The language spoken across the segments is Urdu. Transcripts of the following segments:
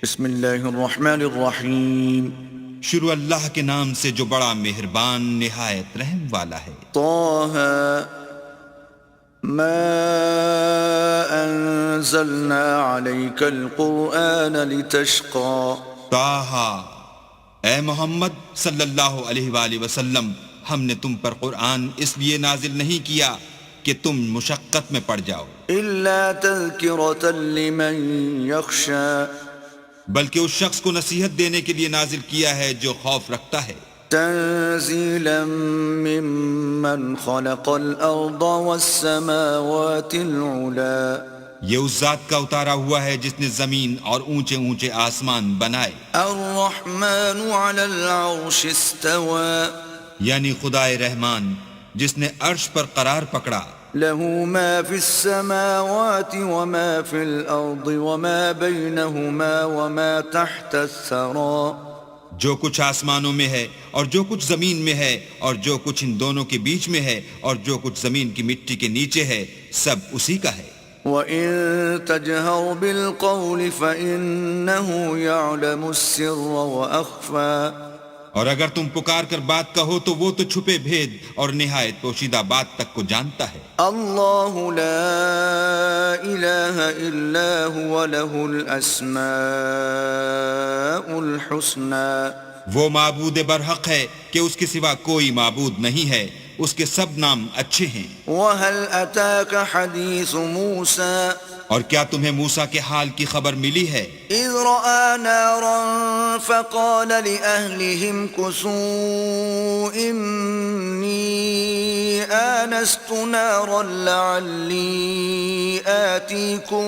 بسم اللہ الرحمن الرحیم شروع اللہ کے نام سے جو بڑا مہربان نہایت رحم والا ہے۔ طه ما انزلنا عليك القرآن لتشقى طٰہٰ، اے محمد صلی اللہ علیہ وآلہ وسلم، ہم نے تم پر قرآن اس لیے نازل نہیں کیا کہ تم مشقت میں پڑ جاؤ، إلا تذكرة لمن يخشى بلکہ اس شخص کو نصیحت دینے کے لیے نازل کیا ہے جو خوف رکھتا ہے۔ تنزيلا ممن خلق الأرض والسماوات العلا یہ اس ذات کا اتارا ہوا ہے جس نے زمین اور اونچے اونچے آسمان بنائے۔ الرحمن على العرش استوى یعنی خدائے رحمان جس نے عرش پر قرار پکڑا۔ له ما في السماوات وما في الأرض وما بينهما وما تحت الثرى جو کچھ آسمانوں میں ہے اور جو کچھ زمین میں ہے اور جو کچھ ان دونوں کے بیچ میں ہے اور جو کچھ زمین کی مٹی کے نیچے ہے، سب اسی کا ہے۔ وَإِن تَجْهَرْ بِالْقَوْلِ فَإِنَّهُ يَعْلَمُ السِّرَّ وَأَخْفَى اور اگر تم پکار کر بات کہو تو وہ تو چھپے بھید اور نہایت پوشیدہ بات تک کو جانتا ہے۔ اللہ لا الہ الا هو له الاسماء الحسنى وہ معبود برحق ہے کہ اس کے سوا کوئی معبود نہیں ہے، اس کے سب نام اچھے ہیں۔ وَهَلْ أَتَاكَ حَدِيثُ مُوسَى اور کیا تمہیں موسیٰ کے حال کی خبر ملی ہے؟ إِذْ رَأَى نَارًا فَقَالَ لِأَهْلِهِمْ كُثُوا إِنِّي آنَسْتُ نَارًا لَعَلِّي آتِيكُم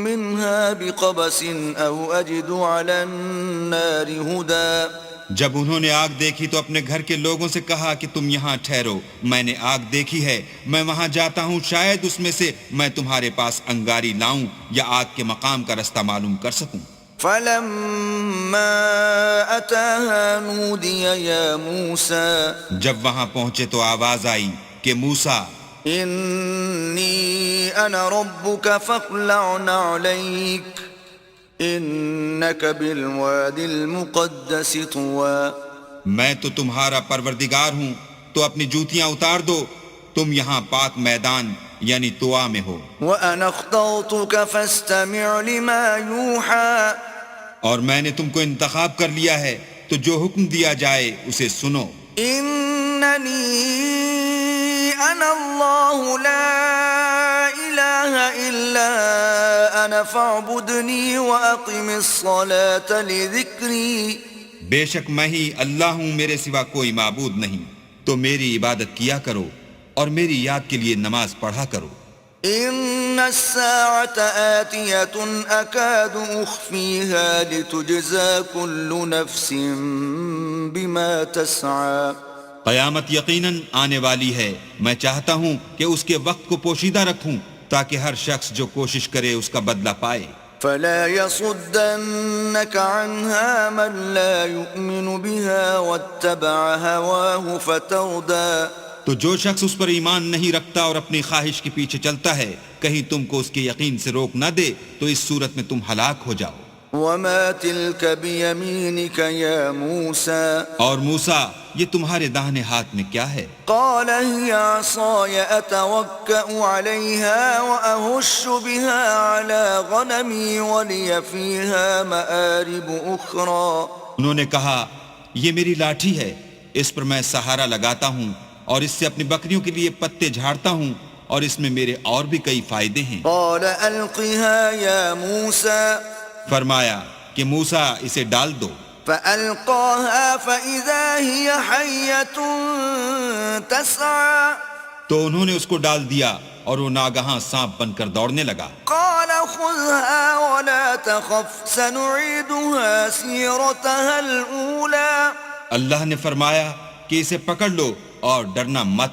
مِّنْهَا بِقَبَسٍ أَوْ أَجِدُ عَلَى النَّارِ هُدًى جب انہوں نے آگ دیکھی تو اپنے گھر کے لوگوں سے کہا کہ تم یہاں ٹھہرو، میں نے آگ دیکھی ہے، میں وہاں جاتا ہوں، شاید اس میں سے میں تمہارے پاس انگاری لاؤں یا آگ کے مقام کا رستہ معلوم کر سکوں۔ فَلَمَّا أَتَاهَا نُودِيَ يَا مُوسَى جب وہاں پہنچے تو آواز آئی کہ موسیٰ، إِنِّي أَنَا رَبُّكَ فَاخْلَعْ نَعْلَيْكَ إِنَّكَ بِالْوَادِ الْمُقَدَّسِ طُوًى میں تو تمہارا پروردگار ہوں، تو اپنی جوتیاں اتار دو، تم یہاں پاک میدان یعنی طوا میں ہو۔ وَأَنَا اخْتَرْتُكَ فَاسْتَمِعْ لِمَا يُوحَى اور میں نے تم کو انتخاب کر لیا ہے، تو جو حکم دیا جائے اسے سنو۔ إِنَّنِي أَنَا اللَّهُ لَا إِلَهَ إِلَّا أَنَا فَاعْبُدْنِي وَأَقِمِ الصَّلَاةَ لِذِكْرِي بے شک میں ہی اللہ ہوں، میرے سوا کوئی معبود نہیں، تو میری عبادت کیا کرو اور میری یاد کے لیے نماز پڑھا کرو۔ إِنَّ السَّاعَةَ آتِيَةٌ أَكَادُ أُخْفِيهَا لِتُجْزَى كُلُّ نَفْسٍ بِمَا تَسْعَى قیامت یقیناً آنے والی ہے، میں چاہتا ہوں کہ اس کے وقت کو پوشیدہ رکھوں تاکہ ہر شخص جو کوشش کرے اس کا بدلہ پائے۔ فَلَا يَصُدَّنَّكَ عَنْهَا مَن لَّا يُؤْمِنُ بِهَا وَاتَّبَعَ هَوَاهُ فَتَرْدَى تو جو شخص اس پر ایمان نہیں رکھتا اور اپنی خواہش کے پیچھے چلتا ہے، کہیں تم کو اس کے یقین سے روک نہ دے تو اس صورت میں تم ہلاک ہو جاؤ۔ وَمَا تِلْكَ بِيَمِينِكَ يَا مُوسَى اور موسیٰ، یہ تمہارے داہنے ہاتھ میں کیا ہے؟ قَالَ هِيَ عَصَايَ أَتَوَكَّأُ عَلَيْهَا وَأَهُشُّ بِهَا عَلَى غَنَمِي وَلِيَ فِيهَا مَآرِبُ أُخْرَى انہوں نے کہا، یہ میری لاٹھی ہے، اس پر میں سہارا لگاتا ہوں اور اس سے اپنی بکریوں کے لیے پتے جھاڑتا ہوں اور اس میں میرے اور بھی کئی فائدے ہیں۔ قَالَ أَلْقِهَا يَا مُوسَى فرمایا کہ موسیٰ اسے ڈال دو۔ فَأَلْقَاهَا فَإِذَا هِيَ حَيَّةٌ تَسْعَى تو انہوں نے اس کو ڈال دیا اور وہ ناگہاں سانپ بن کر دوڑنے لگا۔ قَالَ خُذْهَا وَلَا تَخَفْ سَنُعِيدُهَا سِيرَتَهَا الْأُولَى اللہ نے فرمایا کہ اسے پکڑ لو اور ڈرنا مت،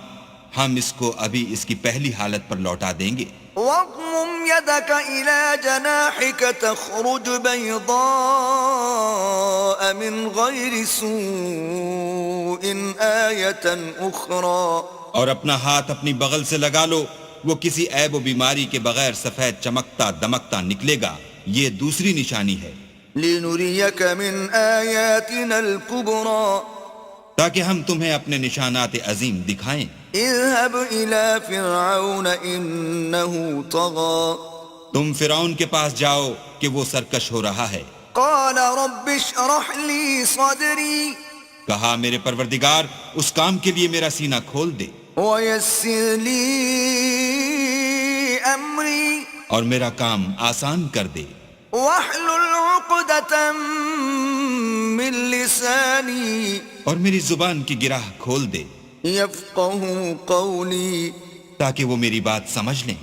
ہم اس کو ابھی اس کی پہلی حالت پر لوٹا دیں گے۔ وَاضْمُمْ يَدَكَ إِلَى جَنَاحِكَ تَخْرُجْ بَيْضَاءَ مِنْ غَيْرِ سُوءٍ آيَةً أُخْرَى اور اپنا ہاتھ اپنی بغل سے لگا لو، وہ کسی عیب و بیماری کے بغیر سفید چمکتا دمکتا نکلے گا، یہ دوسری نشانی ہے۔ لنريك من آياتنا الكبرى تاکہ ہم تمہیں اپنے نشانات عظیم دکھائیں۔ اذهب إلى فرعون إنه طغى تم فرعون کے پاس جاؤ کہ وہ سرکش ہو رہا ہے۔ قال رب اشرح لي صدري کہا میرے پروردگار اس کام کے لیے میرا سینہ کھول دے ويسر لي أمري اور میرا کام آسان کر دے، واحلل عقدة من لساني اور میری زبان کی گرہ کھول دے يفقهوا قولي تاکہ وہ میری بات سمجھ لیں،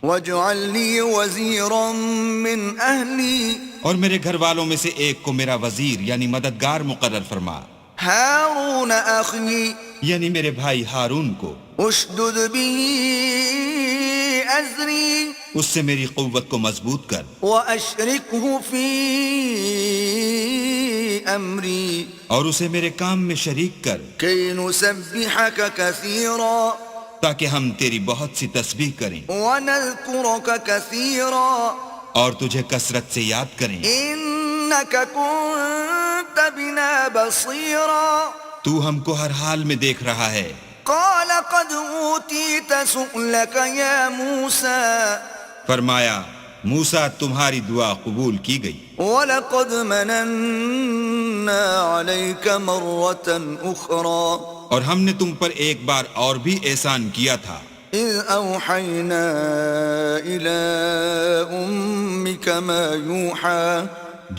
واجعل لي وزيرا من أهلي اور میرے گھر والوں میں سے ایک کو میرا وزیر یعنی مددگار مقرر فرما، هارون أخي یعنی میرے بھائی ہارون کو، اشدد به أزري اس سے میری قوت کو مضبوط کر وأشركه في أمري اور اسے میرے کام میں شریک کر كي نسبحك كثيرا تاکہ ہم تیری بہت سی تسبیح کریں ونذكرك كثيرا اور تجھے کثرت سے یاد کریں، إنك كنت بنا بصيرا تو ہم کو ہر حال میں دیکھ رہا ہے۔ قال قد أوتيت سؤلك يا موسى فرمایا موسیٰ تمہاری دعا قبول کی گئی، وَلَقَدْ مَنَنَّا عَلَيْكَ مَرَّةً أُخْرَى اور ہم نے تم پر ایک بار اور بھی احسان کیا تھا، إِذْ أَوْحَيْنَا إِلَىٰ أُمِّكَ مَا يُوحَىٰ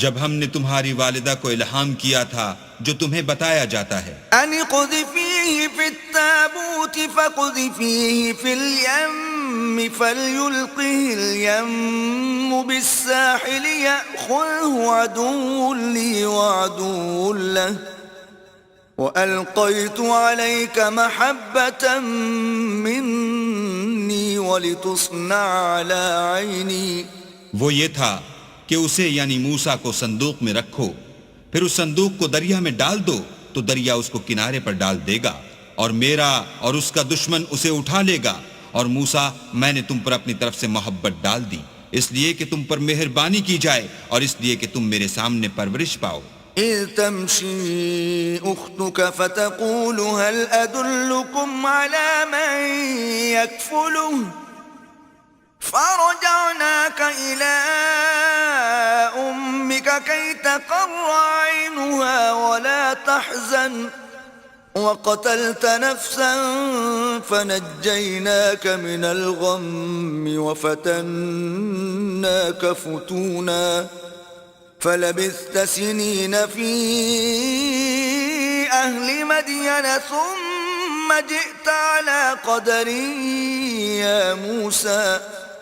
جب ہم نے تمہاری والدہ کو الہام کیا تھا جو تمہیں بتایا جاتا ہے، أَنِ اقْذِفِيهِ فِي التَّابُوتِ فَاقْذِفِيهِ فِي الْيَمِّ فَلْيُلْقِهِ الْيَمُّ بِالسَّاحِلِ يَأْخُذْهُ عَدُوٌّ لِّي وَعَدُوٌّ لَّهُ وَأَلْقَيْتُ عَلَيْكَ مَحَبَّةً مِّنِّي وَلِتُصْنَعَ عَلَىٰ عَيْنِي وہ یہ تھا کہ اسے یعنی موسیٰ کو صندوق میں رکھو، پھر اس صندوق کو دریا میں ڈال دو تو دریا اس کو کنارے پر ڈال دے گا، اور میرا اور اس کا دشمن اسے اٹھا لے گا، اور موسیٰ میں نے تم پر اپنی طرف سے محبت ڈال دی، اس لیے کہ تم پر مہربانی کی جائے اور اس لیے کہ تم میرے سامنے پرورش پاؤ۔ إذ تمشي أختك فتقول هل أدلكم على من يكفله فرجعناك إلى أمك كي تقر عينها ولا تحزن وقتلت نفسا فنجيناك من الغم وفتناك فتونا فلبثت سنين في أهل مدين ثم جئت على قدر يا موسى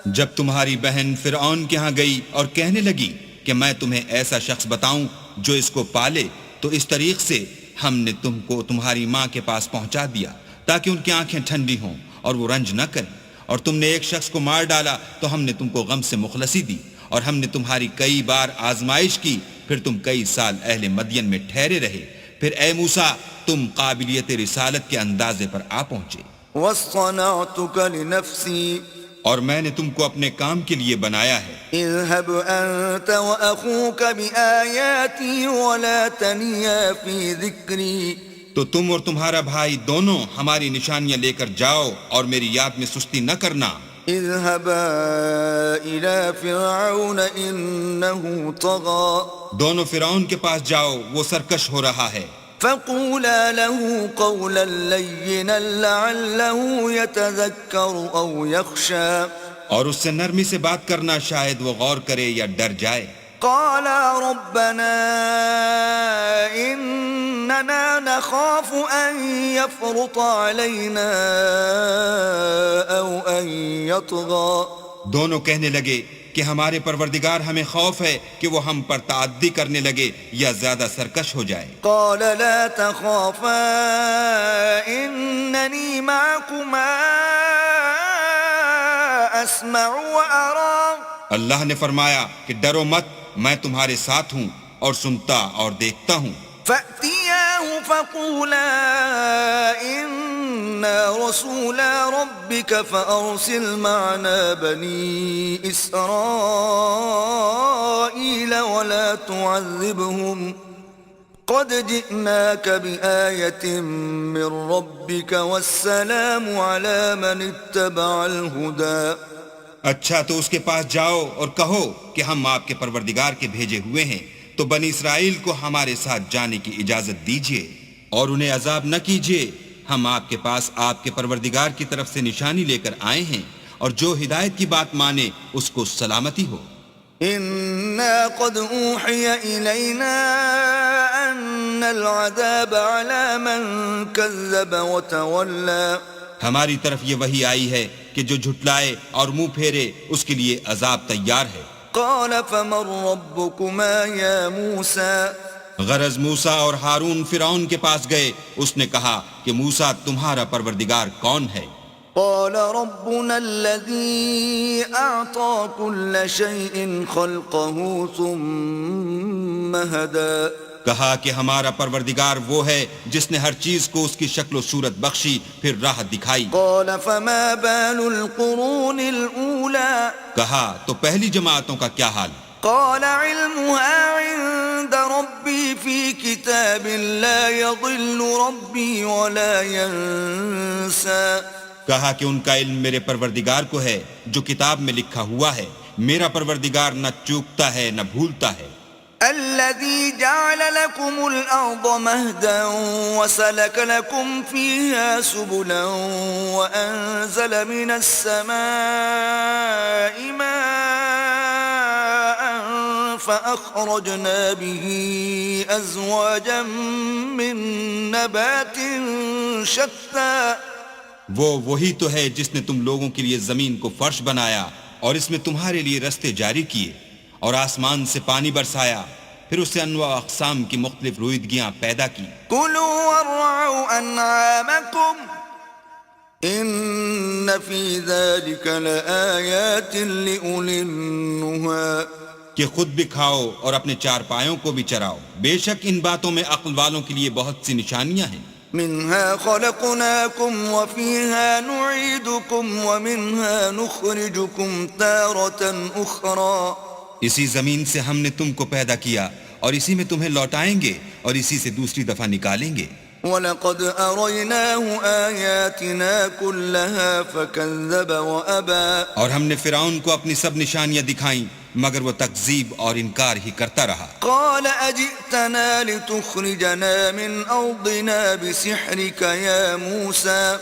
جب تمہاری بہن فرعون کے ہاں گئی اور کہنے لگی کہ میں تمہیں ایسا شخص بتاؤں جو اس کو پالے، تو اس طریق سے ہم نے تم کو تمہاری ماں کے پاس پہنچا دیا تاکہ ان کی آنکھیں ٹھنڈی ہوں اور وہ رنج نہ کریں، اور تم نے ایک شخص کو مار ڈالا تو ہم نے تم کو غم سے مخلصی دی، اور ہم نے تمہاری کئی بار آزمائش کی، پھر تم کئی سال اہل مدین میں ٹھہرے رہے، پھر اے موسیٰ تم قابلیت رسالت کے اندازے پر آ پہنچے، واصطنعتك لنفسي اور میں نے تم کو اپنے کام کے لیے بنایا ہے، اذهب أنت وأخوك بآياتي ولا تنيا في ذكري تو تم اور تمہارا بھائی دونوں ہماری نشانیاں لے کر جاؤ اور میری یاد میں سستی نہ کرنا۔ اذهبا إلى فرعون إنه طغى دونوں فرعون کے پاس جاؤ، وہ سرکش ہو رہا ہے، فقولا له قولا لينا لعله يتذكر أو يخشى اور اس سے نرمی سے بات کرنا، شاید وہ غور کرے یا ڈر جائے۔ قالا ربنا إننا نخاف أن يفرط علينا أو أن يطغى دونوں کہنے لگے کہ ہمارے پروردگار ہمیں خوف ہے کہ وہ ہم پر تعدی کرنے لگے یا زیادہ سرکش ہو جائے۔ قال لا تخافا إنني معكما أسمع وأرى اللہ نے فرمایا کہ ڈرو مت، میں تمہارے ساتھ ہوں اور سنتا اور دیکھتا ہوں۔ فأتياه فقولا إنا رسولا ربك فأرسل معنا بني إسرائيل ولا تعذبهم قد جئناك بآية من ربك والسلام على من اتبع الهدى. اچھا تو اس کے پاس جاؤ اور کہو کہ ہم آپ کے پروردگار کے بھیجے ہوئے ہیں، تو بنی اسرائیل کو ہمارے ساتھ جانے کی اجازت دیجیے اور انہیں عذاب نہ کیجیے. ہم آپ کے پاس آپ کے پروردگار کی طرف سے نشانی لے کر آئے ہیں، اور جو ہدایت کی بات مانے اس کو سلامتی ہو. إنا قد أوحي إلينا أن العذاب على من كذب وتولى. ہماری طرف یہ وحی آئی ہے کہ جو جھٹلائے اور منہ پھیرے اس کے لیے عذاب تیار ہے. قال فمن ربكما يا موسى. غرض موسیٰ اور ہارون فرعون کے پاس گئے. اس نے کہا کہ موسیٰ تمہارا پروردگار کون ہے؟ قال ربنا الذي أعطى كل شيء خلقه ثم هدى. کہا کہ ہمارا پروردگار وہ ہے جس نے ہر چیز کو اس کی شکل و صورت بخشی پھر راہ دکھائی. قال فما بال القرون الأولى. کہا تو پہلی جماعتوں کا کیا حال؟ قال علمها عند ربي في كتاب لا يضل ربي ولا ينسى. کہا کہ ان کا علم میرے پروردگار کو ہے جو کتاب میں لکھا ہوا ہے. میرا پروردگار نہ چوکتا ہے نہ بھولتا ہے. الذي جعل لكم الأرض مهدا وسلك لكم فيها سبلا وأنزل من السماء ماء فأخرجنا به أزواجا من نبات شتى. وہی تو ہے جس نے تم لوگوں کے لیے زمین کو فرش بنایا اور اس میں تمہارے لیے رستے جاری کیے اور آسمان سے پانی برسایا، پھر اس سے انواع اقسام کی مختلف رویدگیاں پیدا کی. كلوا وارعوا أنعامكم إن في ذلك لآيات لأولي النهى. کہ خود بھی کھاؤ اور اپنے چار پایوں کو بھی چراؤ، بے شک ان باتوں میں عقل والوں کے لیے بہت سی نشانیاں ہیں. منها خلقناكم وفيها نعيدكم ومنها نخرجكم تارة أخرى. اسی زمین سے ہم نے تم کو پیدا کیا اور اسی میں تمہیں لوٹائیں گے اور اسی سے دوسری دفعہ نکالیں گے. وَلَقَدْ أَرَيْنَاهُ آيَاتِنَا كُلَّهَا فَكَذَّبَ وَأَبَى. اور ہم نے فرعون کو اپنی سب نشانیاں دکھائیں مگر وہ تکذیب اور انکار ہی کرتا رہا. قال أجئتنا لتخرجنا من أرضنا بسحرك يا موسى.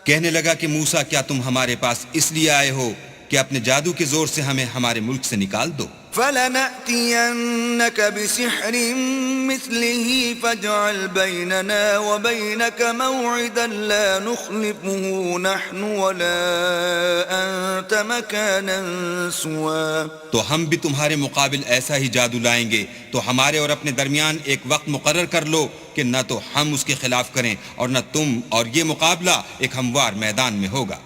کہنے لگا کہ موسیٰ کیا تم ہمارے پاس اس لیے آئے ہو کہ اپنے جادو کے زور سے ہمیں ہمارے ملک سے نکال دو؟ فلنأتينك بسحر مثله فاجعل بيننا وبينك موعدا لا نخلفه نحن ولا أنت مكانا سوا. تو ہم بھی تمہارے مقابل ایسا ہی جادو لائیں گے، تو ہمارے اور اپنے درمیان ایک وقت مقرر کر لو کہ نہ تو ہم اس کے خلاف کریں اور نہ تم، اور یہ مقابلہ ایک ہموار میدان میں ہوگا.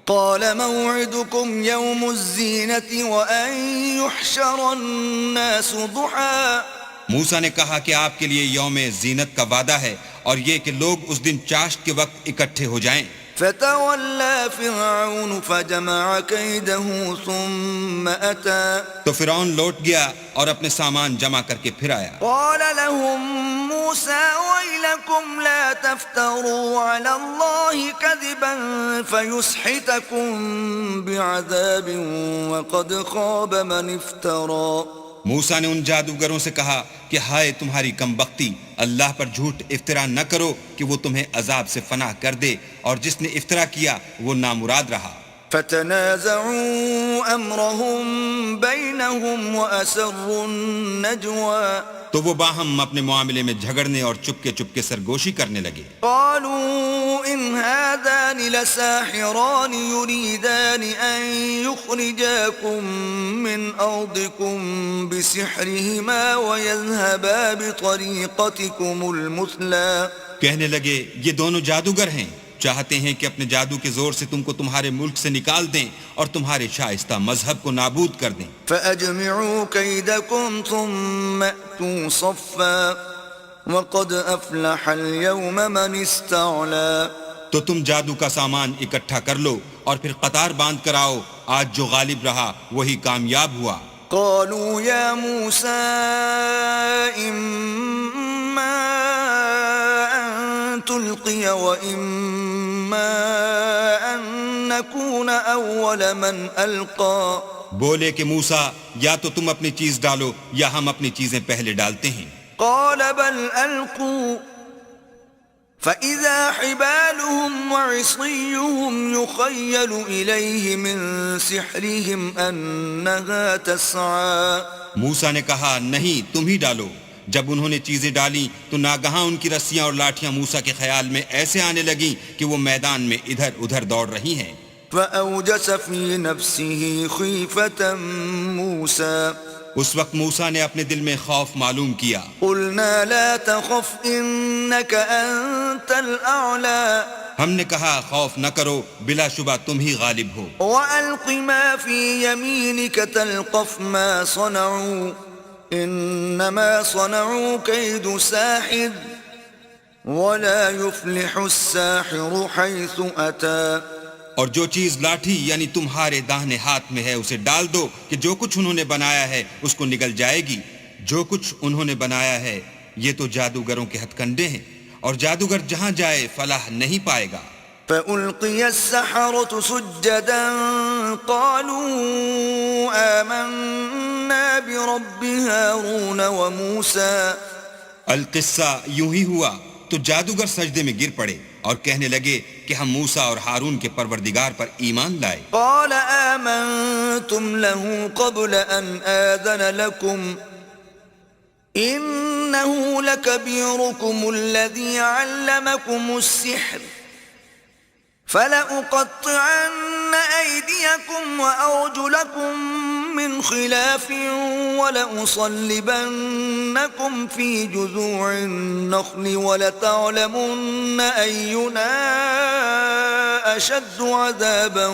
قال موعدكم يوم الزينة وأن يحشر الناس ضحى. موسیٰ نے کہا کہ آپ کے لیے یوم زینت کا وعدہ ہے اور یہ کہ لوگ اس دن چاشت کے وقت اکٹھے ہو جائیں. فتولى فرعون فجمع كيده ثم أتى. تو فرعون لوٹ گیا اور اپنے سامان جمع کر کے پھر آیا. قال لهم موسى ويلكم لا تفتروا على الله كذبا فيسحتكم بعذاب وقد خاب من افترى. موسیٰ نے ان جادوگروں سے کہا کہ ہائے تمہاری کم بختی، اللہ پر جھوٹ افطرا نہ کرو کہ وہ تمہیں عذاب سے فنا کر دے، اور جس نے افطرا کیا وہ نامراد رہا. فتنازعوا امرهم بينهم واسروا النجوى. تو وہ باہم اپنے معاملے میں جھگڑنے اور چپکے چپکے سرگوشی کرنے لگے. قالوا ان هذان لساحران يريدان ان يخرجاكم من ارضكم بسحرهما ويذهبا بطريقتكم المثلى. کہنے لگے یہ دونوں جادوگر ہیں، چاہتے ہیں کہ اپنے جادو کے زور سے تم کو تمہارے ملک سے نکال دیں اور تمہارے شائستہ مذہب کو نابود کر دیں. فأجمعوا كيدكم ثم أتوا صفا وقد أفلح اليوم من استعلى. تو تم جادو کا سامان اکٹھا کر لو اور پھر قطار باندھ کر آؤ. آج جو غالب رہا وہی کامیاب ہوا. قالوا يا موسى إما أن تلقي وإما أن نكون أول من ألقى. بولے کہ موسیٰ یا تو تم اپنی چیز ڈالو یا ہم اپنی چیزیں پہلے ڈالتے ہیں. قال بل ألقوا فإذا حبالهم وعصيهم يخيل إليه من سحرهم أنها تسعى. موسیٰ نے کہا نہیں تم ہی ڈالو. جب انہوں نے چیزیں ڈالی تو ناگہاں ان کی رسیاں اور لاٹھیاں موسیٰ کے خیال میں ایسے آنے لگیں کہ وہ میدان میں ادھر ادھر دوڑ رہی ہیں. فأوجس في نفسه خيفة موسى. اس وقت موسیٰ نے اپنے دل میں خوف معلوم کیا. قلنا لا تخف إنك أنت الأعلى. ہم نے کہا خوف نہ کرو بلا شبہ تم ہی غالب ہو. وألق ما في يمينك تلقف ما صنعوا إنما صنعوا كيد ساحر ولا يفلح الساحر حيث أتى. اور جو چیز لاٹھی یعنی تمہارے داہنے ہاتھ میں ہے اسے ڈال دو کہ جو کچھ انہوں نے بنایا ہے اس کو نگل جائے گی. جو کچھ انہوں نے بنایا ہے یہ تو جادوگروں کے ہتھ کنڈے ہیں اور جادوگر جہاں جائے فلاح نہیں پائے گا. فألقي السحرة سجدا قالوا آمنا برب هارون وموسى. القصہ یوں ہی ہوا تو جادوگر سجدے میں گر پڑے اور کہنے لگے کہ ہم موسیٰ اور ہارون کے پروردگار پر ایمان لائے. قال آمنتم له قبل أن آذن لكم إنه لكبيركم الذي علمكم السحر فلأقطعن أيديكم وأرجلكم من خلاف ولأصلبنكم في جذوع النخل ولتعلمن أينا أشد عذابا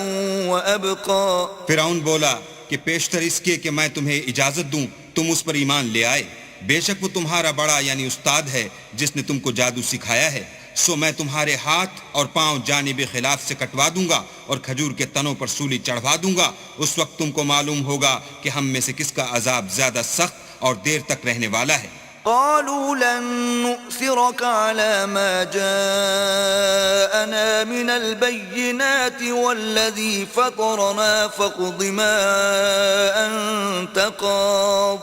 وأبقى. فرعون بولا کہ پیشتر اس کے کہ میں تمہیں اجازت دوں تم اس پر ایمان لے آئے. بے شک وہ تمہارا بڑا یعنی استاد ہے جس نے تم کو جادو سکھایا ہے. سو میں تمہارے ہاتھ اور پاؤں جانب خلاف سے کٹوا دوں گا اور کھجور کے تنوں پر سولی چڑھوا دوں گا. اس وقت تم کو معلوم ہوگا کہ ہم میں سے کس کا عذاب زیادہ سخت اور دیر تک رہنے والا ہے. قالوا لن نؤثرك على ما جاءنا من البينات والذي فطرنا فاقض ما أنت قاض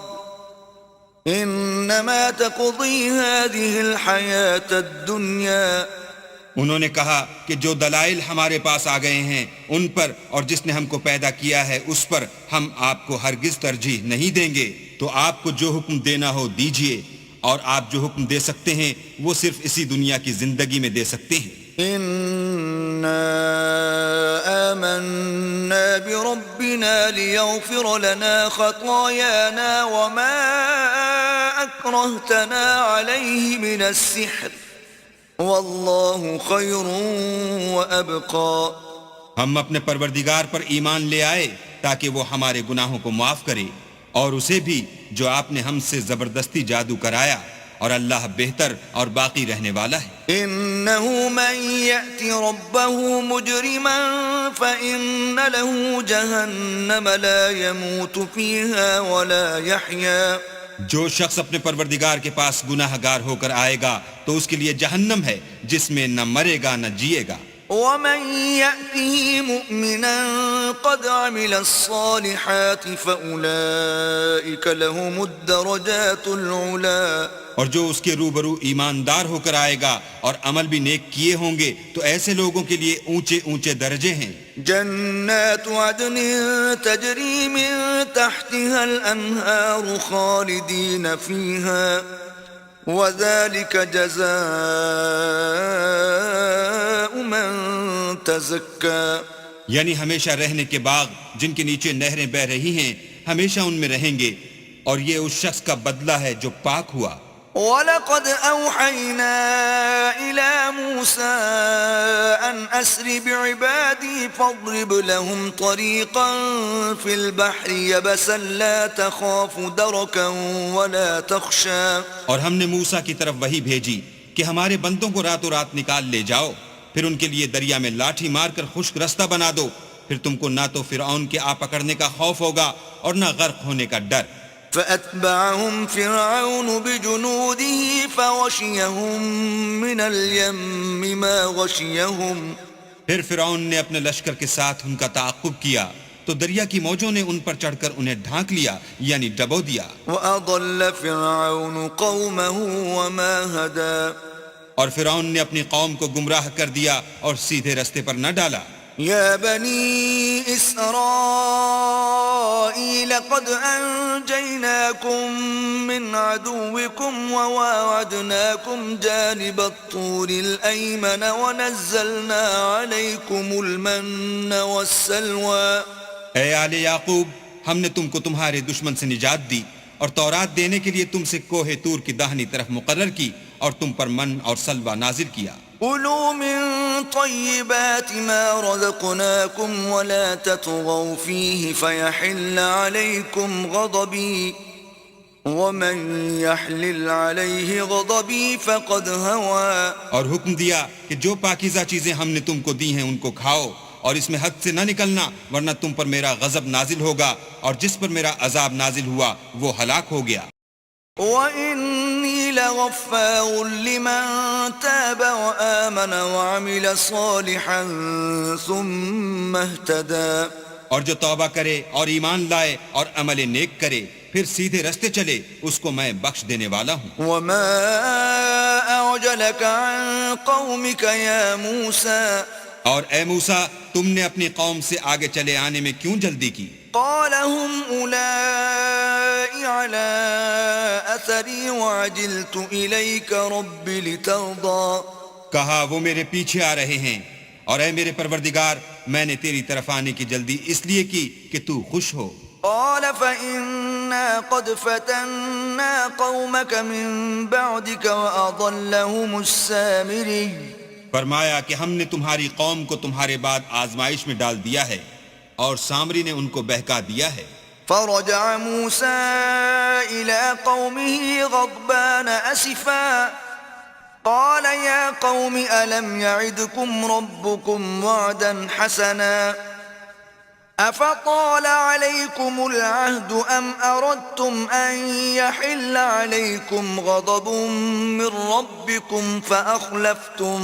إنما تقضي هذه الحياة الدنيا. انہوں نے کہا کہ جو دلائل ہمارے پاس آ گئے ہیں ان پر اور جس نے ہم کو پیدا کیا ہے اس پر ہم آپ کو ہرگز ترجیح نہیں دیں گے. تو آپ کو جو حکم دینا ہو دیجئے اور آپ جو حکم دے سکتے ہیں وہ صرف اسی دنیا کی زندگی میں دے سکتے ہیں. إنا آمنا بربنا ليغفر لنا خطايانا وما أكرهتنا عليه من السحر والله خير وأبقى. ہم اپنے پروردگار پر ایمان لے آئے تاکہ وہ ہمارے گناہوں کو معاف کرے اور اسے بھی جو آپ نے ہم سے زبردستی جادو کرایا اور اللہ بہتر اور باقی رہنے والا ہے. إنه من يأت ربه مجرما فإن له جهنم لا يموت فيها ولا يحيا. جو شخص اپنے پروردگار کے پاس گناہ گار ہو کر آئے گا تو اس کے لیے جہنم ہے جس میں نہ مرے گا نہ جیے گا. ومن يأته مؤمنا قد عمل الصالحات فأولئك لهم الدرجات العلا. اور جو اس کے روبرو ایماندار ہو کر آئے گا اور عمل بھی نیک کیے ہوں گے تو ایسے لوگوں کے لیے اونچے اونچے درجے ہیں. جنات عدن تجری من تحتها الانہار خالدین فیہا وذلك جزاء من تزکا. یعنی ہمیشہ رہنے کے باغ جن کے نیچے نہریں بہ رہی ہیں ہمیشہ ان میں رہیں گے اور یہ اس شخص کا بدلہ ہے جو پاک ہوا. وَلَقَدْ أَوْحَيْنَا إِلَى مُوسَىٰ أَنْ أَسْرِ بِعِبَادِي فَاضْرِبْ لَهُمْ طَرِيقًا فِي الْبَحْرِ يَبَسًا لَا تَخَافُ دَرَكًا وَلَا تَخْشَىٰ. اور ہم نے موسیٰ کی طرف وحی بھیجی کہ ہمارے بندوں کو راتوں رات نکال لے جاؤ پھر ان کے لیے دریا میں لاٹھی مار کر خشک رستہ بنا دو، پھر تم کو نہ تو فرعون کے آ پکڑنے کا خوف ہوگا اور نہ غرق ہونے کا ڈر۔ فأتبعهم فرعون بجنوده فغشيهم من اليم ما غشيهم پھر فرعون نے اپنے لشکر کے ساتھ ان کا تعاقب کیا تو دریا کی موجوں نے ان پر چڑھ کر انہیں ڈھانک لیا، یعنی ڈبو دیا۔ وأضل فرعون قومه وما هدى اور فرعون نے اپنی قوم کو گمراہ کر دیا اور سیدھے رستے پر نہ ڈالا۔ يا بني إسرائيل قد أنجيناكم من عدوكم وواعدناكم جانب الطور الأيمن ونزلنا عليكم المن والسلوى۔ اے آل یعقوب، ہم نے تم کو تمہارے دشمن سے نجات دی اور تورات دینے کے لیے تم سے کوہ طور کی داہنی طرف مقرر کی اور تم پر من اور سلوہ نازل کیا۔ كلوا من طيبات ما رزقناكم ولا تطغوا فيه فيحل عليكم غضبي ومن يحلل عليه غضبي فقد هوى۔ اور حکم دیا کہ جو پاکیزہ چیزیں ہم نے تم کو دی ہیں ان کو کھاؤ اور اس میں حد سے نہ نکلنا، ورنہ تم پر میرا غضب نازل ہوگا، اور جس پر میرا عذاب نازل ہوا وہ ہلاک ہو گیا۔ وَإِنِّي لَغَفَّارٌ لِمَن تَابَ وَآمَنَ وَعَمِلَ صَالِحًا ثُمَّ اهْتَدَى۔ اور جو توبہ کرے اور ایمان لائے اور عمل نیک کرے پھر سیدھے رستے چلے، اس کو میں بخش دینے والا ہوں۔ وَمَا أَعْجَلَكَ عَن قَوْمِكَ يَا مُوسَى۔ اور اے موسیٰ، تم نے اپنی قوم سے آگے چلے آنے میں کیوں جلدی کی؟ قال هم أولئك على أثري وعجلت إليك رب لترضى۔ کہا وہ میرے پیچھے آ رہے ہیں، اور اے میرے پروردگار، میں نے تیری طرف آنے کی جلدی اس لیے کی کہ تو خوش ہو۔ قال فإنا قد فتنا قومك من بعدك وأضلهم السامري۔ فرمایا کہ ہم نے تمہاری قوم کو تمہارے بعد آزمائش میں ڈال دیا ہے اور سامری نے ان کو بہکا دیا ہے۔ فرجع موسى إلى قومه غضبان أسفا قال يا قوم ألم يعدكم ربكم وعدا حسنا أفطال عليكم العهد أم أردتم أن يحل عليكم غضب من ربكم فأخلفتم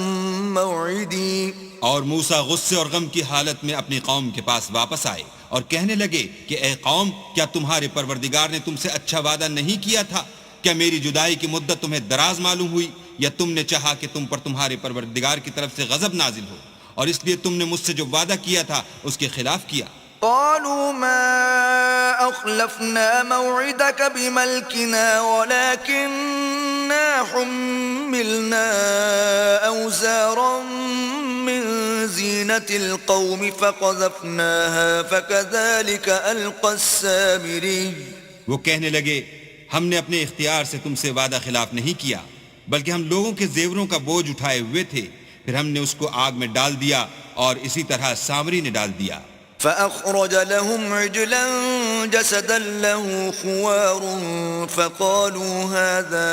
موعدي۔ اور موسیٰ غصے اور غم کی حالت میں اپنی قوم کے پاس واپس آئے اور کہنے لگے کہ اے قوم، کیا تمہارے پروردگار نے تم سے اچھا وعدہ نہیں کیا تھا؟ کیا میری جدائی کی مدت تمہیں دراز معلوم ہوئی، یا تم نے چاہا کہ تم پر تمہارے پروردگار کی طرف سے غضب نازل ہو اور اس لیے تم نے مجھ سے جو وعدہ کیا تھا اس کے خلاف کیا؟ قالوا ما أخلفنا موعدك بملكنا ولكننا حملنا أوزارا من زينة القوم فقذفناها فكذلك ألقى السامري۔ وہ کہنے لگے، ہم نے اپنے اختیار سے تم سے وعدہ خلاف نہیں کیا، بلکہ ہم لوگوں کے زیوروں کا بوجھ اٹھائے ہوئے تھے، پھر ہم نے اس کو آگ میں ڈال دیا اور اسی طرح سامری نے ڈال دیا۔ فأخرج لهم عجلا جسدا له خوار فقالوا هذا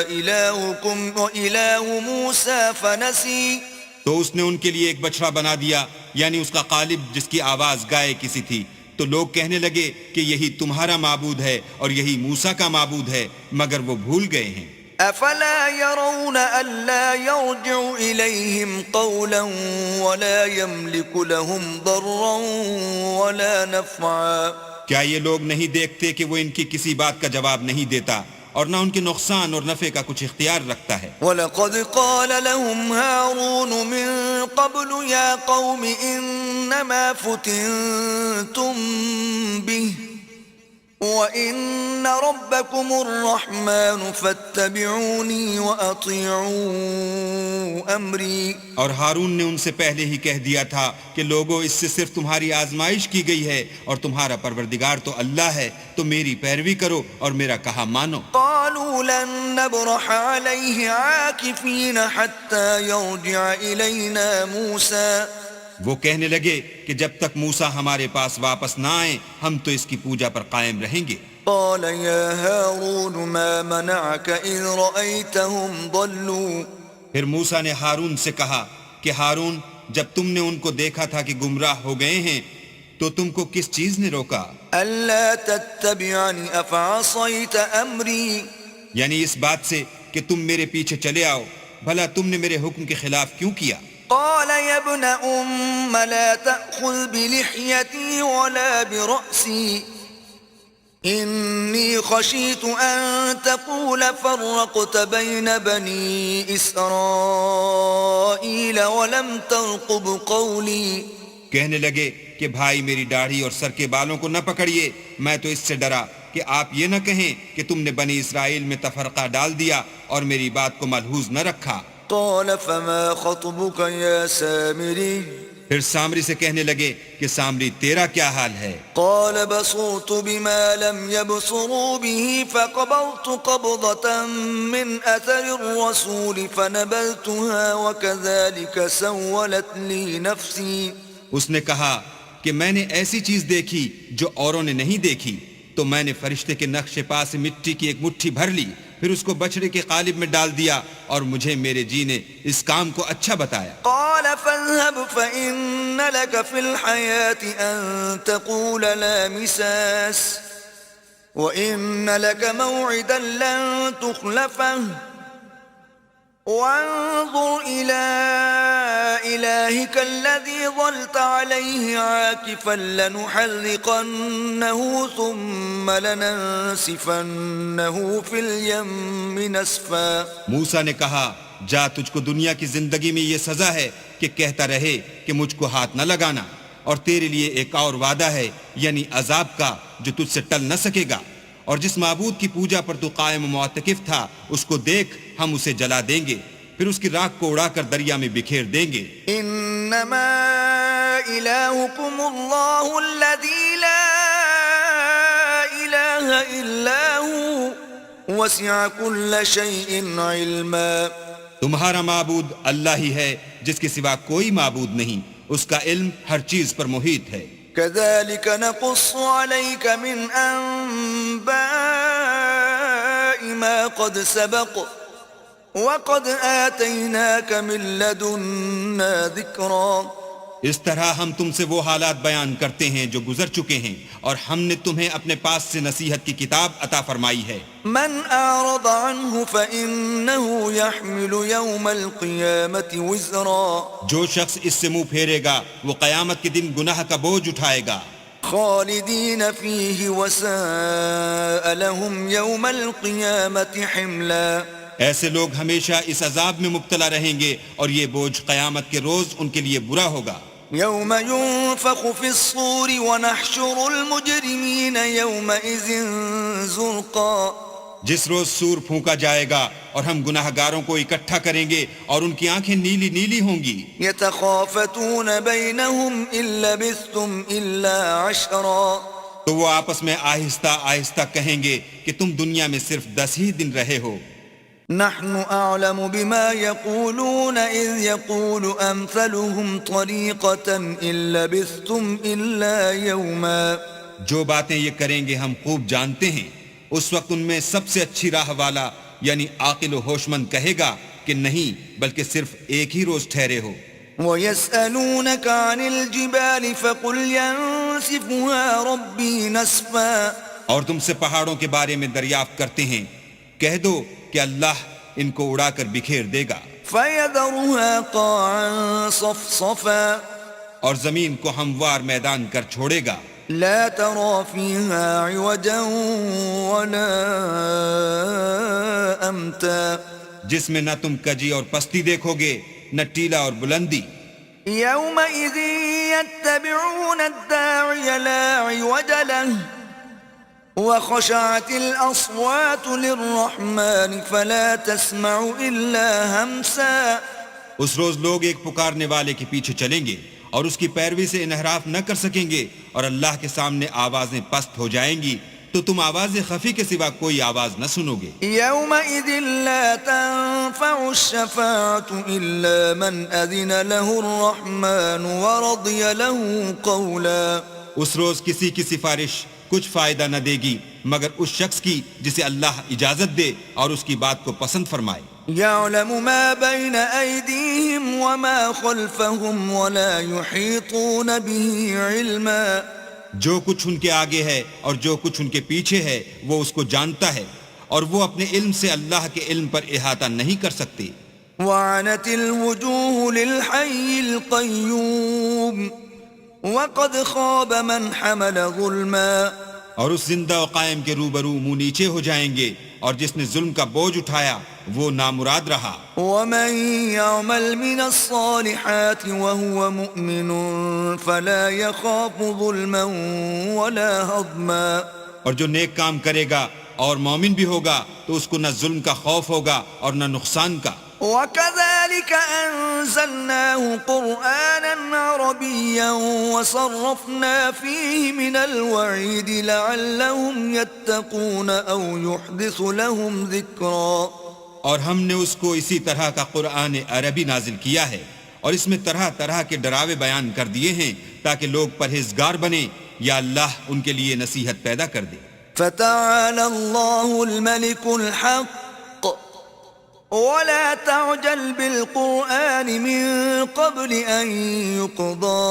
إلهكم وإله موسى فنسي۔ تو اس نے ان کے لیے ایک بچڑا بنا دیا، یعنی اس کا قالب جس کی آواز گائے کسی تھی، تو لوگ کہنے لگے کہ یہی تمہارا معبود ہے اور یہی موسیٰ کا معبود ہے، مگر وہ بھول گئے ہیں۔ أفلا يرون ألا يرجع إليهم قولا ولا يملك لهم ضرا ولا نفعا۔ کیا یہ لوگ نہیں دیکھتے کہ وہ ان کی کسی بات کا جواب نہیں دیتا اور نہ ان کے نقصان اور نفع کا کچھ اختیار رکھتا ہے؟ وَلَقَدْ قَالَ لَهُمْ هَارُونُ مِن قَبْلُ يَا قَوْمِ إِنَّمَا فُتِنْتُمْ بِهِ وَإِنَّ رَبَّكُمُ الرَّحْمَنُ فَاتَّبِعُونِي وَأَطِيعُوا أَمْرِي۔ اور ہارون نے ان سے پہلے ہی کہہ دیا تھا کہ لوگوں، اس سے صرف تمہاری آزمائش کی گئی ہے اور تمہارا پروردگار تو اللہ ہے، تو میری پیروی کرو اور میرا کہا مانو۔ قالوا لن نبرح عليه عاكفين حتى يرجع إلينا موسى۔ وہ کہنے لگے کہ جب تک موسیٰ ہمارے پاس واپس نہ آئیں ہم تو اس کی پوجا پر قائم رہیں گے۔ قال يا هارون ما منعك إذ رأيتهم ضلوا۔ پھر موسیٰ نے ہارون سے کہا کہ ہارون جب تم نے ان کو دیکھا تھا کہ گمراہ ہو گئے ہیں تو تم کو کس چیز نے روکا؟ ألا تتبعني أفعصيت أمري یعنی اس بات سے کہ تم میرے پیچھے چلے آؤ، بھلا تم نے میرے حکم کے خلاف کیوں کیا؟ قال يا ابن أم لا تأخذ بلحيتي ولا برأسي إني خشيت أن تقول فرقت بين بني إسرائيل ولم ترقب قولي. کہنے لگے کہ بھائی میری داڑھی اور سر کے بالوں کو نہ پکڑیے، میں تو اس سے ڈرا کہ آپ یہ نہ کہیں کہ تم نے بنی اسرائیل میں تفرقہ ڈال دیا اور میری بات کو ملحوظ نہ رکھا. قال فما خطبك يا سامري پھر سامری سے کہنے لگے کہ سامری تیرا کیا حال ہے؟ قال بصرت بما لم يبصروا به فقبضت قبضة من أثر الرسول فنبذتها وكذلك سولت لي نفسي. اس نے کہا کہ میں نے ایسی چیز دیکھی جو اوروں نے نہیں دیکھی، تو میں نے فرشتے کے نقش پا سے مٹی کی ایک مٹھی بھر لی، پھر اس کو بچڑے کے قالب میں ڈال دیا، اور مجھے میرے جی نے اس کام کو اچھا بتایا. قال فاذهب فإن لك في الحياة أن تقول لا مساس وإن لك موعدا لن تخلفه وانظر إلى إلهك الذي ظلت عليه عاكفا لنحرقنه ثم لننسفنه في اليم نسفا. موسیٰ نے کہا جا، تجھ کو دنیا کی زندگی میں یہ سزا ہے کہ کہتا رہے کہ مجھ کو ہاتھ نہ لگانا، اور تیرے لیے ایک اور وعدہ ہے یعنی عذاب کا جو تجھ سے ٹل نہ سکے گا، اور جس معبود کی پوجا پر تو قائم و معتکف تھا اس کو دیکھ، ہم اسے جلا دیں گے، پھر اس کی راکھ کو اڑا کر دریا میں بکھیر دیں گے. انما الہکم اللہ الذی لا الہ الا ہوا وسع کل شیء علما. تمہارا معبود اللہ ہی ہے جس کے سوا کوئی معبود نہیں، اس کا علم ہر چیز پر محیط ہے. كذلك نقص عليك من أنباء ما قد سبق وقد آتيناك من لدنا ذكرا. اس طرح ہم تم سے وہ حالات بیان کرتے ہیں جو گزر چکے ہیں، اور ہم نے تمہیں اپنے پاس سے نصیحت کی کتاب عطا فرمائی ہے. من أعرض عنه فإنه يحمل يوم القيامة وزرا. جو شخص اس سے منہ پھیرے گا وہ قیامت کے دن گناہ کا بوجھ اٹھائے گا. خالدين فيه وساء لهم يوم القيامة حملا. ایسے لوگ ہمیشہ اس عذاب میں مبتلا رہیں گے اور یہ بوجھ قیامت کے روز ان کے لیے برا ہوگا. يوم ينفخ في الصور ونحشر المجرمين يومئذ زرقا. جس روز سور پھونکا جائے گا اور ہم گناہ گاروں کو اکٹھا کریں گے اور ان کی آنکھیں نیلی نیلی ہوں گی. يتخافتون بينهم إن لبثتم إلا عشرا. تو وہ آپس میں آہستہ آہستہ کہیں گے کہ تم دنیا میں صرف 10 ہی دن رہے ہو. نحن أعلم بما يقولون إذ يقول أمثلهم طريقة إن لبثتم إلا يوما. جو باتیں یہ کریں گے ہم خوب جانتے ہیں. اس وقت ان میں سب سے اچھی راہ والا یعنی عاقل و ہوش مند کہے گا کہ نہیں بلکہ صرف ایک ہی روز ٹھہرے ہو. ويسألونك عن الجبال فقل ينسفها ربي نسفا. اور تم سے پہاڑوں کے بارے میں دریافت کرتے ہیں، کہہ دو کہ اللہ ان کو اڑا کر بکھیر دے گا. فيذرها قاعا صفصفا. اور زمین کو ہموار میدان کر چھوڑے گا. لا ترى فيها عوجا ولا أمتا. جس میں نہ تم کجی اور پستی دیکھو گے نہ ٹیلا اور بلندی. يومئذ يتبعون الداعي لا عوج له وخشعت الأصوات للرحمن فلا تسمع إلا همسا. اس روز لوگ ایک پکارنے والے کے پیچھے چلیں گے اور اس کی پیروی سے انحراف نہ کر سکیں گے، اور اللہ کے سامنے آوازیں پست ہو جائیں گی تو تم آواز خفی کے سوا کوئی آواز نہ سنو گے. يومئذ لا تنفع الشفاعة إلا من أذن له الرحمن ورضي له قولا. اس روز کسی کی سفارش کچھ فائدہ نہ دے گی مگر اس شخص کی جسے اللہ اجازت دے اور اس کی بات کو پسند فرمائے. يعلم ما بين أيديهم وما خلفهم ولا يحيطون به علما جو کچھ ان کے آگے ہے اور جو کچھ ان کے پیچھے ہے وہ اس کو جانتا ہے، اور وہ اپنے علم سے اللہ کے علم پر احاطہ نہیں کر سکتے۔ وعنت الوجوه للحي القيوم وقد خاب من حمل ظلما اور اس زندہ و قائم کے روبرو منہ نیچے ہو جائیں گے، اور جس نے ظلم کا بوجھ اٹھایا وہ نامراد رہا۔ ومن يعمل من الصالحات وهو مؤمن فلا يخاف ظلما ولا هضما اور جو نیک کام کرے گا اور مومن بھی ہوگا تو اس کو نہ ظلم کا خوف ہوگا اور نہ نقصان کا۔ وكذلك أنزلناه قرآنا عربيا وصرفنا فيه من الوعيد لعلهم يتقون أو يحدث لهم ذكرا اور ہم نے اس کو اسی طرح کا قرآن عربی نازل کیا ہے، اور اس میں طرح طرح کے ڈراوے بیان کر دیے ہیں تاکہ لوگ پرہیزگار بنیں یا اللہ ان کے لیے نصیحت پیدا کر دے۔ فتعالى الله الملك الحق ولا تعجل بالقرآن من قبل أن يقضى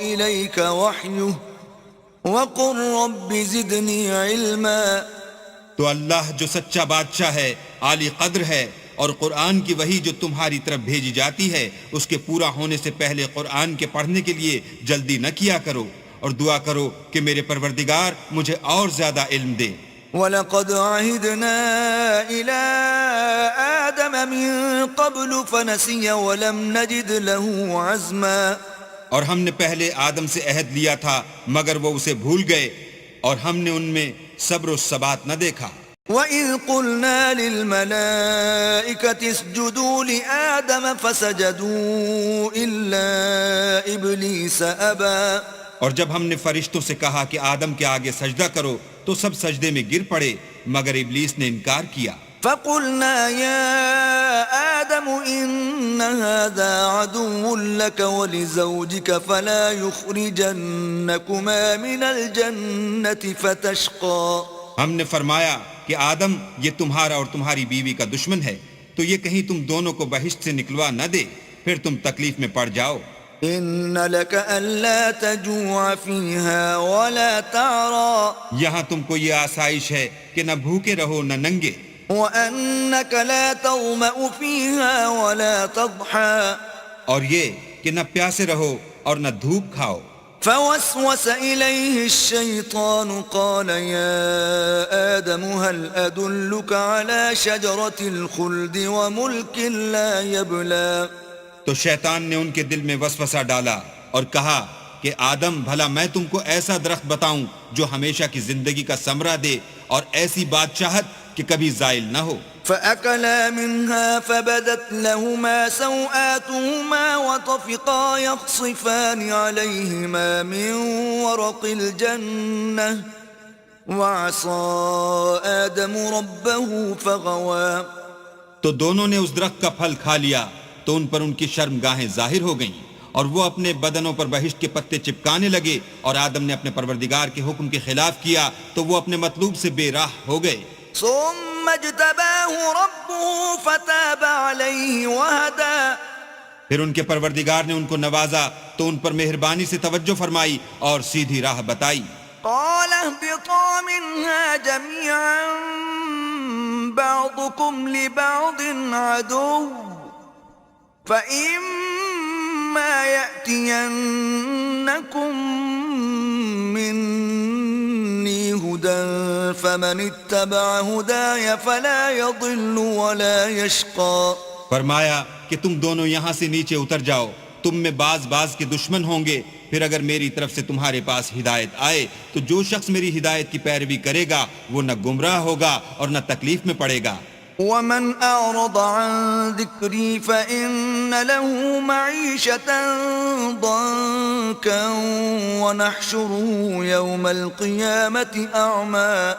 إليك وحيه وقل رب زدني علما تو اللہ جو سچا بادشاہ ہے، عالی قدر ہے، اور قرآن کی وحی جو تمہاری طرف بھیجی جاتی ہے اس کے پورا ہونے سے پہلے قرآن کے پڑھنے کے لیے جلدی نہ کیا کرو، اور دعا کرو کہ میرے پروردگار مجھے اور زیادہ علم دے۔ وَلَقَدْ عَهِدْنَا إِلَىٰ آدَمَ مِن قَبْلُ فَنَسِيَ وَلَمْ نَجِدْ لَهُ عَزْمًا اور ہم نے پہلے آدم سے عہد لیا تھا مگر وہ اسے بھول گئے، اور ہم نے ان میں صبر و ثبات نہ دیکھا۔ وَإِذْ قُلْنَا لِلْمَلَائِكَةِ اسْجُدُوا لِآدَمَ فَسَجَدُوا إِلَّا إِبْلِيسَ أَبَىٰ اور جب ہم نے فرشتوں سے کہا کہ آدم کے آگے سجدہ کرو تو سب سجدے میں گر پڑے مگر ابلیس نے انکار کیا۔ فَقُلْنَا يَا آدَمُ إِنَّ هَذَا عَدُوٌّ لَكَ وَلِزَوْجِكَ فَلَا يُخْرِجَنَّكُمَا مِنَ الْجَنَّةِ فَتَشْقَىٰ ہم نے فرمایا کہ آدم یہ تمہارا اور تمہاری بیوی کا دشمن ہے، تو یہ کہیں تم دونوں کو بہشت سے نکلوا نہ دے، پھر تم تکلیف میں پڑ جاؤ۔ إِنَّ لَكَ أَلَّا تَجُوعَ فِيهَا وَلَا تَعْرَىٰ یہاں تم کو یہ آسائش ہے کہ نہ بھوکے رہو نہ ننگے، وَأَنَّكَ لَا تَظْمَأُ فِيهَا وَلَا تَضْحَىٰ اور یہ کہ نہ پیاسے رہو اور نہ دھوپ کھاؤ۔ فوسوس إليه الشيطان قال يا آدم هل أدلك على شجرة الخلد وملك لا يبلى تو شیطان نے ان کے دل میں وسوسہ ڈالا اور کہا کہ آدم بھلا میں تم کو ایسا درخت بتاؤں جو ہمیشہ کی زندگی کا ثمرہ دے اور ایسی بادشاہت کہ کبھی زائل نہ ہو۔ فأكلا منها فبدت لهما سوآتهما وطفقا يخصفان عليهما من ورق الجنة وعصى آدم ربه فغوى تو دونوں نے اس درخت کا پھل کھا لیا تو ان پر ان کی شرمگاہیں ظاہر ہو گئیں اور وہ اپنے بدنوں پر بہشت کے پتے چپکانے لگے، اور آدم نے اپنے پروردگار کے حکم کے خلاف کیا تو وہ اپنے مطلوب سے بے راہ ہو گئے۔ ثم اجتباه ربه فتاب عليه وهدى پھر ان کے پروردگار نے ان کو نوازا تو ان پر مہربانی سے توجہ فرمائی اور سیدھی راہ بتائی۔ قال اهبطا منها جميعا بعضكم لبعض عدو فإما يأتينكم مني هدى فمن اتبع هداي فلا يضل ولا يشقى فرمایا کہ تم دونوں یہاں سے نیچے اتر جاؤ، تم میں بعض کے دشمن ہوں گے، پھر اگر میری طرف سے تمہارے پاس ہدایت آئے تو جو شخص میری ہدایت کی پیروی کرے گا وہ نہ گمراہ ہوگا اور نہ تکلیف میں پڑے گا۔ ومن أعرض عن ذكري فإن له معيشة ضنكا ونحشره يوم القيامة أعمى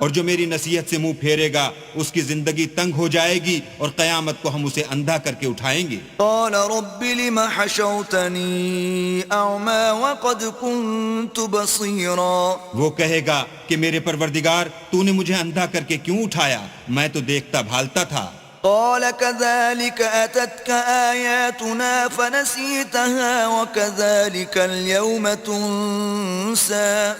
اور جو میری نصیحت سے منہ پھیرے گا اس کی زندگی تنگ ہو جائے گی اور قیامت کو ہم اسے اندھا کر کے اٹھائیں گے۔ قال رب لم حشرتني أعمى وقد كنت بصيرا وہ کہے گا کہ میرے پروردگار تو نے مجھے اندھا کر کے کیوں اٹھایا، میں تو دیکھتا بھالتا تھا۔ قال كذلك أتتك آياتنا فنسيتها وكذلك اليوم تنسى.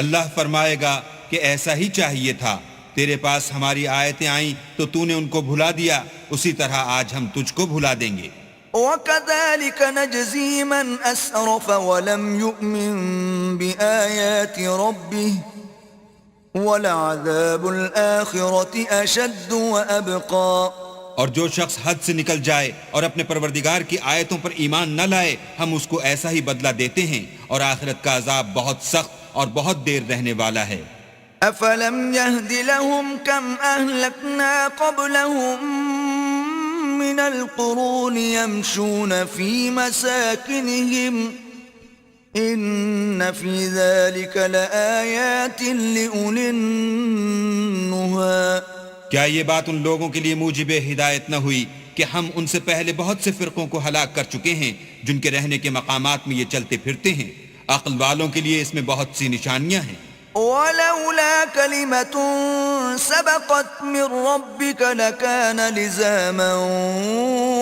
اللہ فرمائے گا کہ ایسا ہی چاہیے تھا، تیرے پاس ہماری آیتیں آئیں تو تو نے ان کو بھلا دیا، اسی طرح آج ہم تجھ کو بھلا دیں گے. وكذلك نجزي من أسرف ولم يؤمن بآيات ربه وَلَعَذَابُ الْآخِرَةِ أَشَدُّ وَأَبْقَى. اور جو شخص حد سے نکل جائے اور اپنے پروردگار کی آیتوں پر ایمان نہ لائے، ہم اس کو ایسا ہی بدلہ دیتے ہیں، اور آخرت کا عذاب بہت سخت اور بہت دیر رہنے والا ہے. أَفَلَمْ يَهْدِ لَهُمْ كَمْ أَهْلَكْنَا قَبْلَهُمْ مِنَ الْقُرُونِ يَمْشُونَ فِي مَسَاكِنِهِمْ إِنَّ فِي ذَلِكَ لَآيَاتٍ لِأُولِي النُّهَى. کیا یہ بات ان لوگوں کے لیے موجب ہدایت نہ ہوئی کہ ہم ان سے پہلے بہت سے فرقوں کو ہلاک کر چکے ہیں جن کے رہنے کے مقامات میں یہ چلتے پھرتے ہیں؟ عقل والوں کے لیے اس میں بہت سی نشانیاں ہیں. وَلَوْلَا كَلِمَةٌ سَبَقَتْ مِنْ رَبِّكَ لَكَانَ لِزَامًا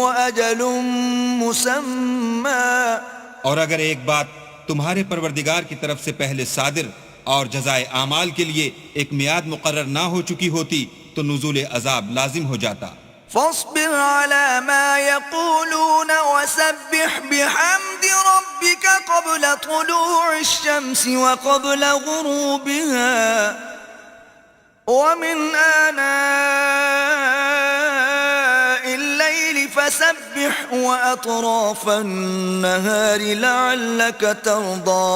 وَأَجَلٌ مُّسَمًّى. اور اگر ایک بات تمہارے پروردگار کی طرف سے پہلے صادر اور جزائے اعمال کے لیے ایک میعاد مقرر نہ ہو چکی ہوتی تو نزول عذاب لازم ہو جاتا. فاصبر على ما يقولون وسبح بحمد ربك قبل طلوع الشمس وقبل غروبها ومن آناء الليل فسبح وأطراف النهار لعلك ترضى.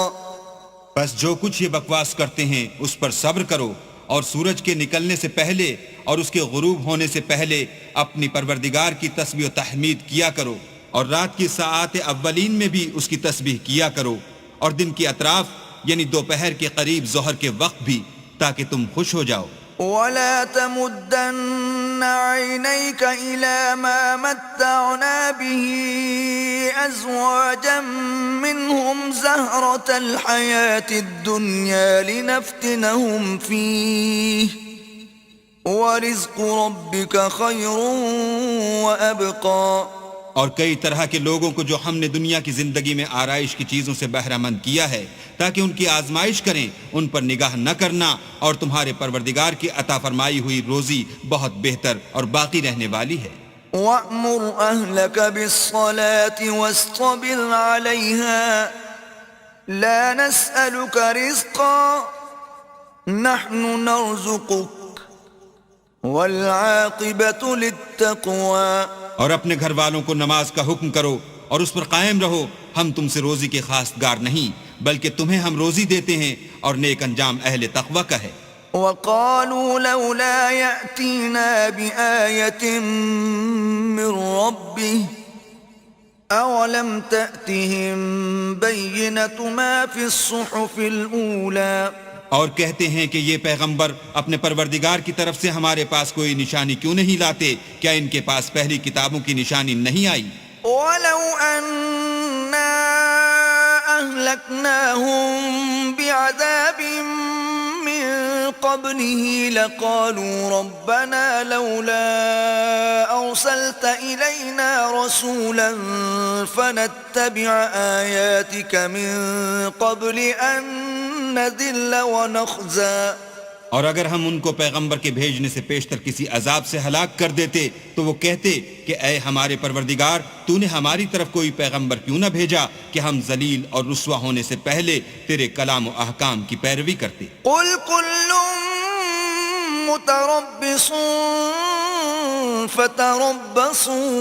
بس جو کچھ یہ بکواس کرتے ہیں اس پر صبر کرو، اور سورج کے نکلنے سے پہلے اور اس کے غروب ہونے سے پہلے اپنی پروردگار کی تسبیح و تحمید کیا کرو، اور رات کی ساعات اولین میں بھی اس کی تسبیح کیا کرو، اور دن کی اطراف یعنی دوپہر کے قریب ظہر کے وقت بھی، تاکہ تم خوش ہو جاؤ. ولا تمدن عينيك إلى ما متعنا به أزواجا منهم زهرة الحياة الدنيا لنفتنهم فيه ورزق ربك خير وأبقى. اور کئی طرح کے لوگوں کو جو ہم نے دنیا کی زندگی میں آرائش کی چیزوں سے بہرہ مند کیا ہے تاکہ ان کی آزمائش کریں، ان پر نگاہ نہ کرنا، اور تمہارے پروردگار کی عطا فرمائی ہوئی روزی بہت بہتر اور باقی رہنے والی ہے. وَأْمُرْ أَهْلَكَ بِالصَّلَاةِ وَاسْطَبِرْ عَلَيْهَا لَا نَسْأَلُكَ رِزْقًا نَحْنُ نَرْزُقُكَ وَالْعَاقِبَةُ لِلتَّقْوَى. اور اپنے گھر والوں کو نماز کا حکم کرو اور اس پر قائم رہو، ہم تم سے روزی کے خواستگار نہیں بلکہ تمہیں ہم روزی دیتے ہیں، اور نیک انجام اہل تقوی کا ہے. وَقَالُوا لَوْلَا يَأْتِينَا بِآيَةٍ مِّن رَّبِّهِ أَوَلَمْ تَأْتِهِم بَيِّنَةُ مَا فِي الصُّحُفِ الْأُولَى. اور کہتے ہیں کہ یہ پیغمبر اپنے پروردگار کی طرف سے ہمارے پاس کوئی نشانی کیوں نہیں لاتے؟ کیا ان کے پاس پہلی کتابوں کی نشانی نہیں آئی؟ وَلَوْ أَنَّا أَهْلَكْنَاهُمْ بِعَذَابٍ مِّن قَبْلِهِ لَقَالُوا رَبَّنَا لَوْلَا أَرْسَلْتَ إِلَيْنَا رَسُولًا فَنَتَّبِعَ آيَاتِكَ مِن قَبْلِ أَن نَّذِلَّ وَنَخْزَىٰ. اور اگر ہم ان کو پیغمبر کے بھیجنے سے پیشتر کسی عذاب سے ہلاک کر دیتے تو وہ کہتے کہ اے ہمارے پروردگار، تو نے ہماری طرف کوئی پیغمبر کیوں نہ بھیجا کہ ہم ذلیل اور رسوا ہونے سے پہلے تیرے کلام و احکام کی پیروی کرتے. قُلْ كُلٌّ مُتَرَبِّصٌ فَتَرَبَّصُوا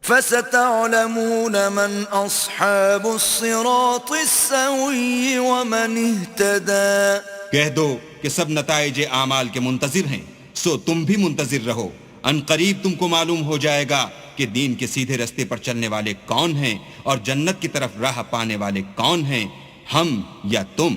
فَسَتَعْلَمُونَ مَنْ أَصْحَابُ الصِّرَاطِ السَّوِيِّ وَمَنِ اهْتَدَىٰ. کہہ دو کہ سب نتائج اعمال کے منتظر ہیں، سو تم بھی منتظر رہو. ان قریب تم کو معلوم ہو جائے گا کہ دین کے سیدھے رستے پر چلنے والے کون ہیں اور جنت کی طرف راہ پانے والے کون ہیں، ہم یا تم.